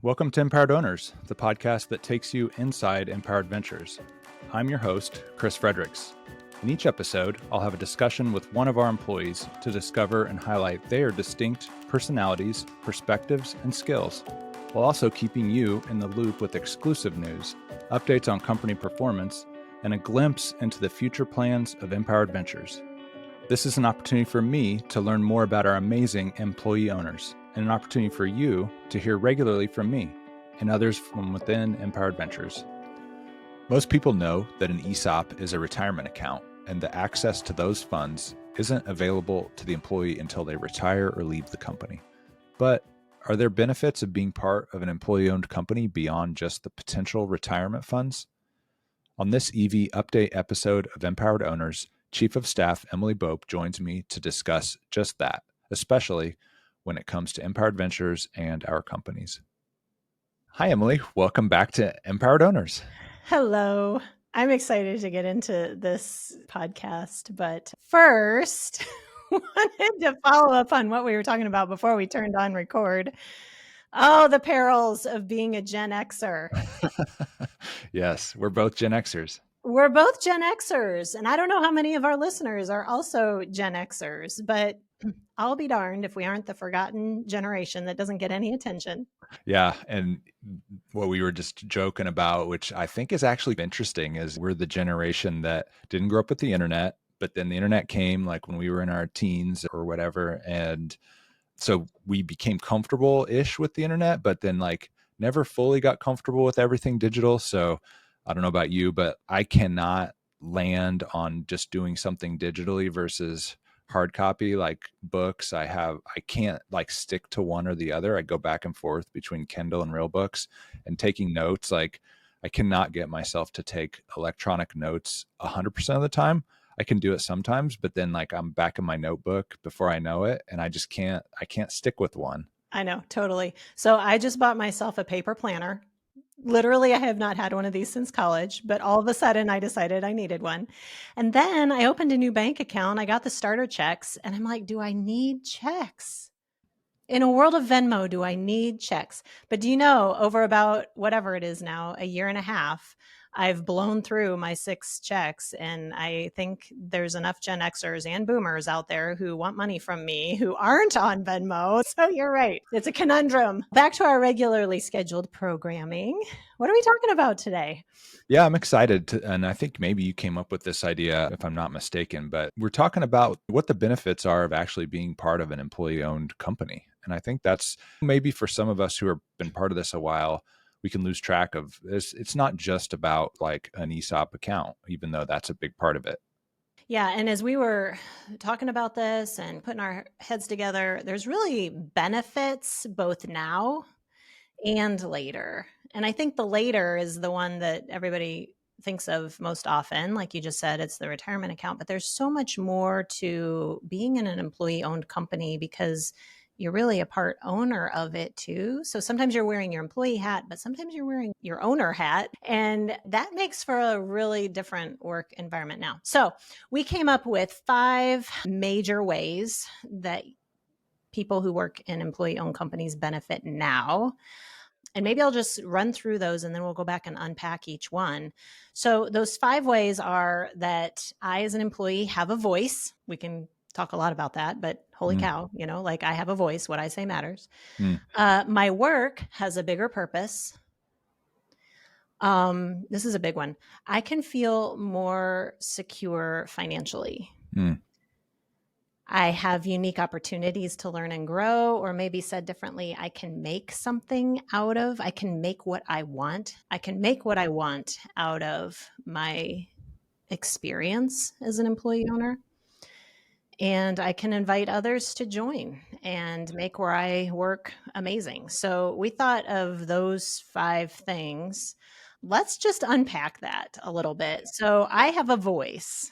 Welcome to Empowered Owners, the podcast that takes you inside Empowered Ventures. I'm your host, Chris Fredericks. In each episode, I'll have a discussion with one of our employees to discover and highlight their distinct personalities, perspectives, and skills, while also keeping you in the loop with exclusive news, updates on company performance, and a glimpse into the future plans of Empowered Ventures. This is an opportunity for me to learn more about our amazing employee owners, and an opportunity for you to hear regularly from me and others from within Empowered Ventures. Most people know that an ESOP is a retirement account, and the access to those funds isn't available to the employee until they retire or leave the company. But are there benefits of being part of an employee-owned company beyond just the potential retirement funds? On this EV update episode of Empowered Owners, Chief of Staff Emily Bopp joins me to discuss just that, especially when it comes to Empowered Ventures and our companies. Hi, Emily. Welcome back to Empowered Owners. Hello. I'm excited to get into this podcast, but first, wanted to follow up on what we were talking about before we turned on record. Oh, the perils of being a Gen Xer. Yes, we're both Gen Xers. We're both Gen Xers, and I don't know how many of our listeners are also Gen Xers, but I'll be darned if we aren't the forgotten generation that doesn't get any attention. Yeah, and what we were just joking about, which I think is actually interesting, is we're the generation that didn't grow up with the internet, but then the internet came like when we were in our teens or whatever, and so we became comfortable-ish with the internet, but then like never fully got comfortable with everything digital. So I don't know about you, but I cannot land on just doing something digitally versus hard copy, like books. I can't like stick to one or the other. I go back and forth between Kindle and real books, and taking notes. Like I cannot get myself to take electronic notes 100% of the time. I can do it sometimes, but then like I'm back in my notebook before I know it, and I can't stick with one. I know, totally. So I just bought myself a paper planner. Literally, I have not had one of these since college, but all of a sudden I decided I needed one. And then I opened a new bank account. I got the starter checks, and I'm like, do I need checks? In a world of Venmo, do I need checks? But do you know, over about whatever it is now, a year and a half, I've blown through my 6 checks, and I think there's enough Gen Xers and boomers out there who want money from me who aren't on Venmo. So you're right. It's a conundrum. Back to our regularly scheduled programming. What are we talking about today? Yeah, I'm excited and I think maybe you came up with this idea, if I'm not mistaken, but we're talking about what the benefits are of actually being part of an employee-owned company. And I think that's maybe for some of us who have been part of this a while, we can lose track of this. It's not just about like an ESOP account, even though that's a big part of it. Yeah. And as we were talking about this and putting our heads together, there's really benefits both now and later. And I think the later is the one that everybody thinks of most often. Like you just said, it's the retirement account, but there's so much more to being in an employee-owned company because you're really a part owner of it too. So sometimes you're wearing your employee hat, but sometimes you're wearing your owner hat. And that makes for a really different work environment now. So we came up with 5 major ways that people who work in employee-owned companies benefit now. And maybe I'll just run through those and then we'll go back and unpack each one. So those 5 ways are that I, as an employee, have a voice. We can talk a lot about that, but holy cow, like I have a voice. What I say matters. My work has a bigger purpose. This is a big one. I can feel more secure financially. I have unique opportunities to learn and grow, or maybe said differently, I can make something out of, I can make what I want. I can make what I want out of my experience as an employee owner. And I can invite others to join and make where I work amazing. So we thought of those 5 things. Let's just unpack that a little bit. So I have a voice.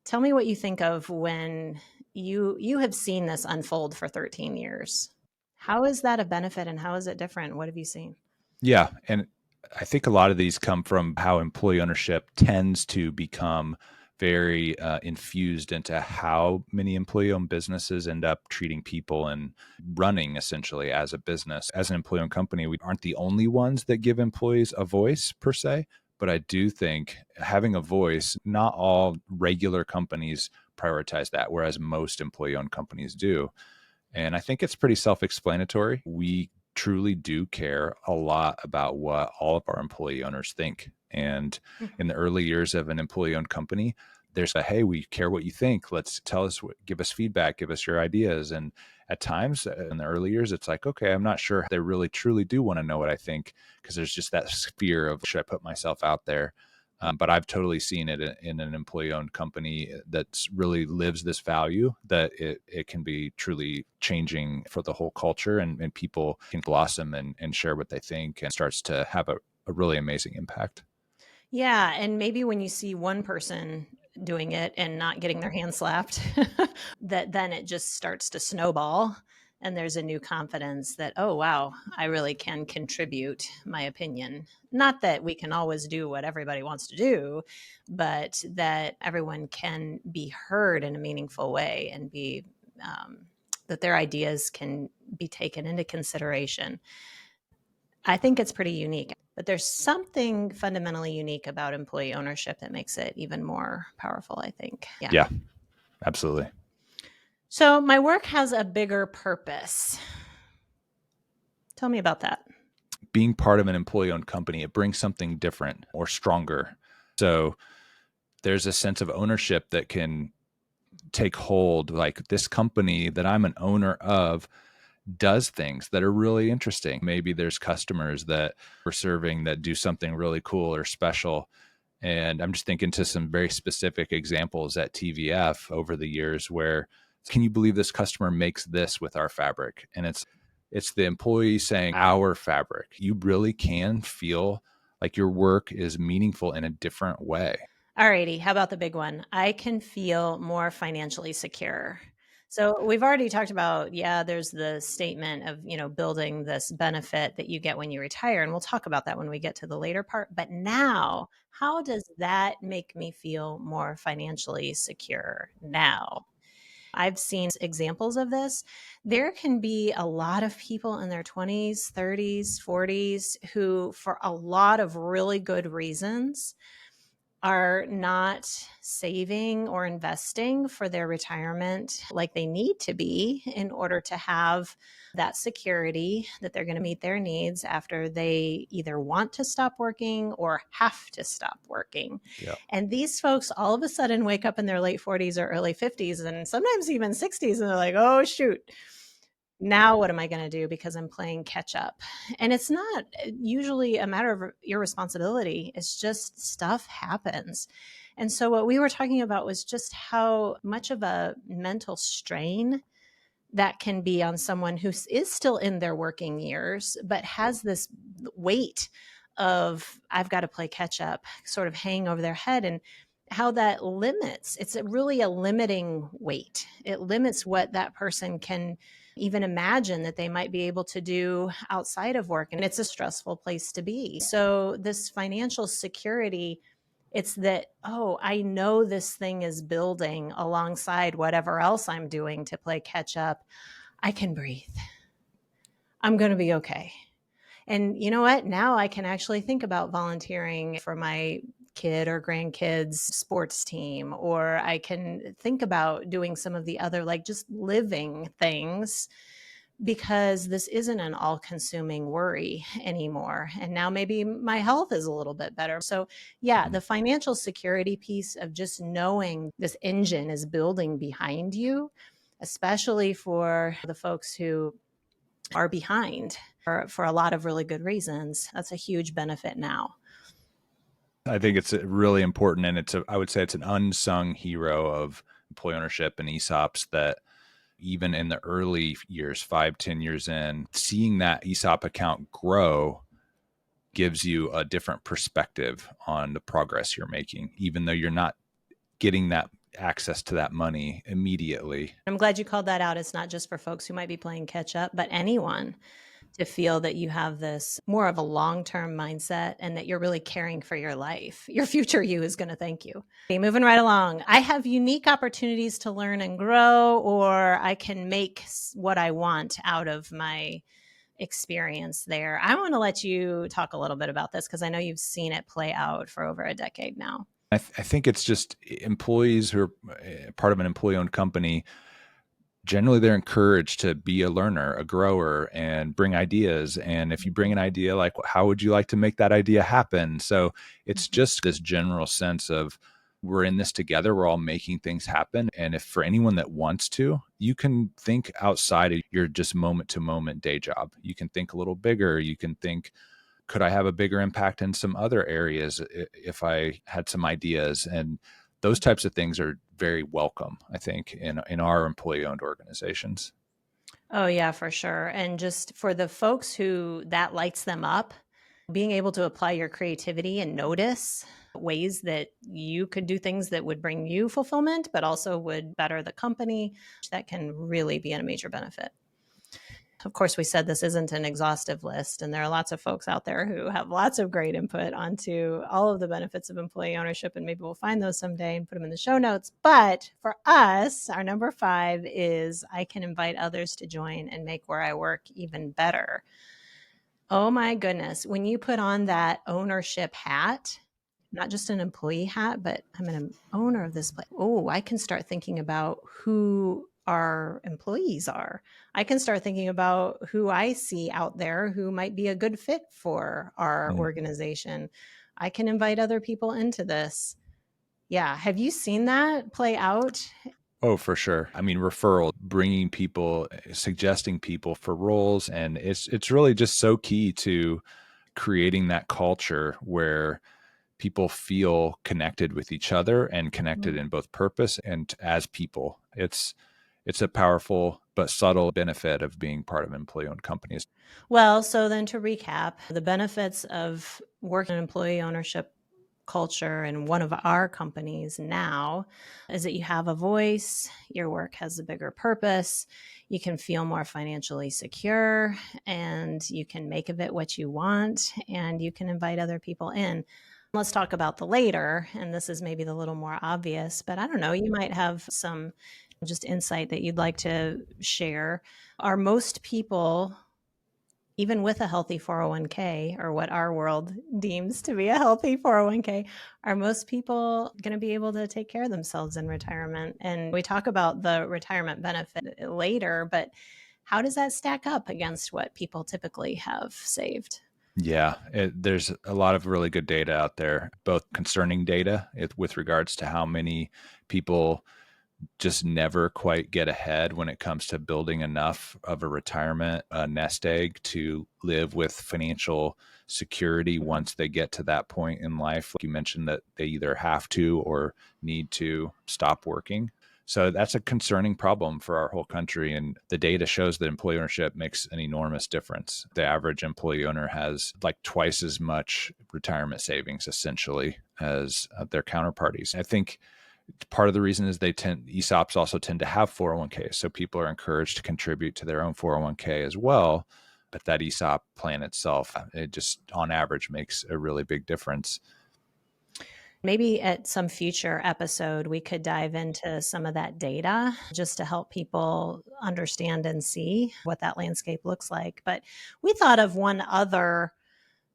Tell me what you think of when you have seen this unfold for 13 years. How is that a benefit and how is it different? What have you seen? Yeah. And I think a lot of these come from how employee ownership tends to become very infused into how many employee-owned businesses end up treating people and running essentially as a business. As an employee-owned company, we aren't the only ones that give employees a voice per se, but I do think having a voice, not all regular companies prioritize that, whereas most employee-owned companies do. And I think it's pretty self-explanatory. We truly do care a lot about what all of our employee owners think. And in the early years of an employee-owned company, there's a, hey, we care what you think. Let's tell us, give us feedback, give us your ideas. And at times in the early years, it's like, okay, I'm not sure they really truly do want to know what I think, because there's just that fear of, should I put myself out there? But I've totally seen it in an employee-owned company that really lives this value, that it can be truly changing for the whole culture, and people can blossom and share what they think, and starts to have a really amazing impact. Yeah, and maybe when you see one person doing it and not getting their hand slapped, that then it just starts to snowball, and there's a new confidence that, oh wow, I really can contribute my opinion. Not that we can always do what everybody wants to do, but that everyone can be heard in a meaningful way, and be that their ideas can be taken into consideration. I think it's pretty unique, but there's something fundamentally unique about employee ownership that makes it even more powerful, I think. Yeah, absolutely. So my work has a bigger purpose. Tell me about that. Being part of an employee-owned company, it brings something different or stronger. So there's a sense of ownership that can take hold. Like, this company that I'm an owner of does things that are really interesting. Maybe there's customers that we're serving that do something really cool or special. And I'm just thinking to some very specific examples at TVF over the years where, can you believe this customer makes this with our fabric? And it's the employee saying, our fabric. You really can feel like your work is meaningful in a different way. Alrighty, how about the big one? I can feel more financially secure. So we've already talked about, yeah, there's the statement of, building this benefit that you get when you retire. And we'll talk about that when we get to the later part. But now, how does that make me feel more financially secure now? I've seen examples of this. There can be a lot of people in their 20s, 30s, 40s who, for a lot of really good reasons, are not saving or investing for their retirement like they need to be in order to have that security that they're going to meet their needs after they either want to stop working or have to stop working. Yeah. And these folks all of a sudden wake up in their late 40s or early 50s and sometimes even 60s, and they're like, oh, shoot. Now what am I going to do, because I'm playing catch up? And it's not usually a matter of irresponsibility. It's just stuff happens. And so what we were talking about was just how much of a mental strain that can be on someone who is still in their working years, but has this weight of, I've got to play catch up, sort of hang over their head, and how that limits. It's really a limiting weight. It limits what that person can even imagine that they might be able to do outside of work. And it's a stressful place to be. So this financial security, it's that, oh, I know this thing is building alongside whatever else I'm doing to play catch up. I can breathe. I'm going to be okay. And you know what? Now I can actually think about volunteering for my kid or grandkids sports team, or I can think about doing some of the other, like, just living things, because this isn't an all-consuming worry anymore. And now maybe my health is a little bit better. So yeah, the financial security piece of just knowing this engine is building behind you, especially for the folks who are behind for a lot of really good reasons, that's a huge benefit now. I think it's really important, and I would say it's an unsung hero of employee ownership and ESOPs, that even in the early years, 5-10 years in, seeing that ESOP account grow gives you a different perspective on the progress you're making, even though you're not getting that access to that money immediately. I'm glad you called that out. It's not just for folks who might be playing catch up, but anyone to feel that you have this more of a long-term mindset and that you're really caring for your life. Your future you is going to thank you. Okay, moving right along. I have unique opportunities to learn and grow, or I can make what I want out of my experience there. I want to let you talk a little bit about this because I know you've seen it play out for over a decade now. I think it's just employees who are part of an employee-owned company. Generally, they're encouraged to be a learner, a grower, and bring ideas. And if you bring an idea, like, how would you like to make that idea happen? So it's just this general sense of we're in this together. We're all making things happen. And if for anyone that wants to, you can think outside of your just moment to moment day job. You can think a little bigger. You can think, could I have a bigger impact in some other areas if I had some ideas? And those types of things are very welcome, I think, in our employee-owned organizations. Oh, yeah, for sure. And just for the folks who that lights them up, being able to apply your creativity and notice ways that you could do things that would bring you fulfillment, but also would better the company, that can really be a major benefit. Of course, we said this isn't an exhaustive list, and there are lots of folks out there who have lots of great input onto all of the benefits of employee ownership, and maybe we'll find those someday and put them in the show notes. But for us, our number 5 is I can invite others to join and make where I work even better. Oh my goodness. When you put on that ownership hat, not just an employee hat, but I'm an owner of this place. Oh, I can start thinking about who our employees are. I can start thinking about who I see out there who might be a good fit for our organization. I can invite other people into this. Yeah. Have you seen that play out? Oh, for sure. I mean, referral, bringing people, suggesting people for roles, and it's really just so key to creating that culture where people feel connected with each other and connected in both purpose and as people. It's a powerful but subtle benefit of being part of employee-owned companies. Well, so then to recap, the benefits of working in employee ownership culture in one of our companies now is that you have a voice, your work has a bigger purpose, you can feel more financially secure, and you can make of it what you want, and you can invite other people in. Let's talk about the later, and this is maybe the little more obvious, but I don't know, you might have some just insight that you'd like to share. Are most people, even with a healthy 401k, or what our world deems to be a healthy 401k, are most people going to be able to take care of themselves in retirement? And we talk about the retirement benefit later, but how does that stack up against what people typically have saved? Yeah, there's a lot of really good data out there, both concerning data with regards to how many people just never quite get ahead when it comes to building enough of a retirement nest egg to live with financial security once they get to that point in life. Like you mentioned, that they either have to or need to stop working. So that's a concerning problem for our whole country. And the data shows that employee ownership makes an enormous difference. The average employee owner has like twice as much retirement savings essentially as their counterparties. I think part of the reason is ESOPs also tend to have 401ks. So people are encouraged to contribute to their own 401k as well. But that ESOP plan itself, it just on average makes a really big difference. Maybe at some future episode, we could dive into some of that data just to help people understand and see what that landscape looks like. But we thought of one other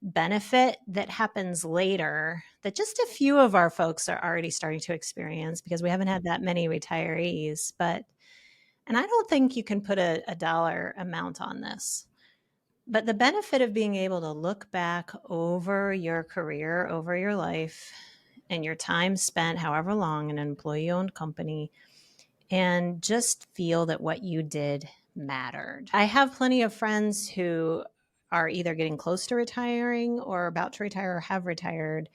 benefit that happens later that just a few of our folks are already starting to experience because we haven't had that many retirees. And I don't think you can put a dollar amount on this. But the benefit of being able to look back over your career, over your life, and your time spent, however long, in an employee owned company, and just feel that what you did mattered. I have plenty of friends who are either getting close to retiring or about to retire or have retired.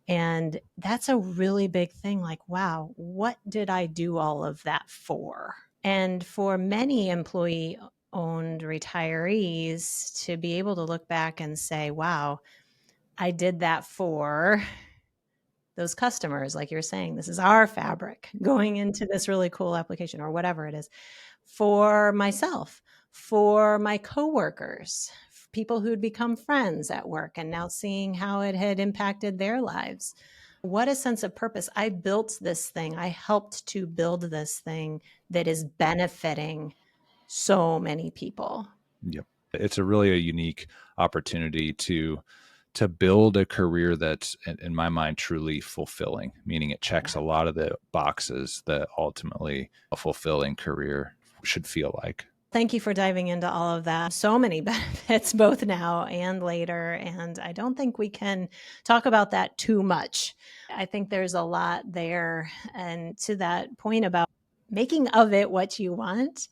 And that's a really big thing. Like, wow, what did I do all of that for? And for many employee owned retirees to be able to look back and say, wow, I did that for those customers, like you're saying, this is our fabric going into this really cool application or whatever it is, for myself, for my coworkers, people who'd become friends at work and now seeing how it had impacted their lives. What a sense of purpose. I built this thing. I helped to build this thing that is benefiting so many people. Yep. It's a unique opportunity to build a career that's, in my mind, truly fulfilling, meaning it checks a lot of the boxes that ultimately a fulfilling career should feel like. Thank you for diving into all of that. So many benefits, both now and later. And I don't think we can talk about that too much. I think there's a lot there. And to that point about making of it what you want,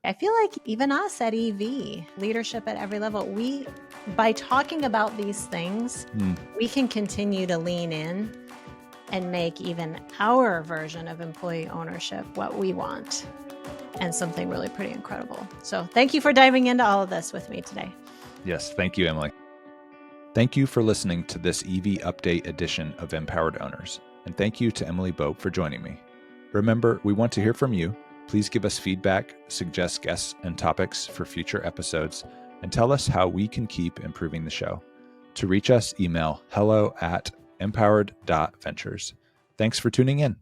I feel like even us at EV, leadership at every level, by talking about these things, we can continue to lean in and make even our version of employee ownership what we want, and something really pretty incredible. So thank you for diving into all of this with me today. Yes, thank you, Emily. Thank you for listening to this EV Update edition of Empowered Owners, and thank you to Emily Bopp for joining me. Remember, we want to hear from you. Please give us feedback, suggest guests and topics for future episodes, and tell us how we can keep improving the show. To reach us, email hello@empowered.ventures. Thanks for tuning in.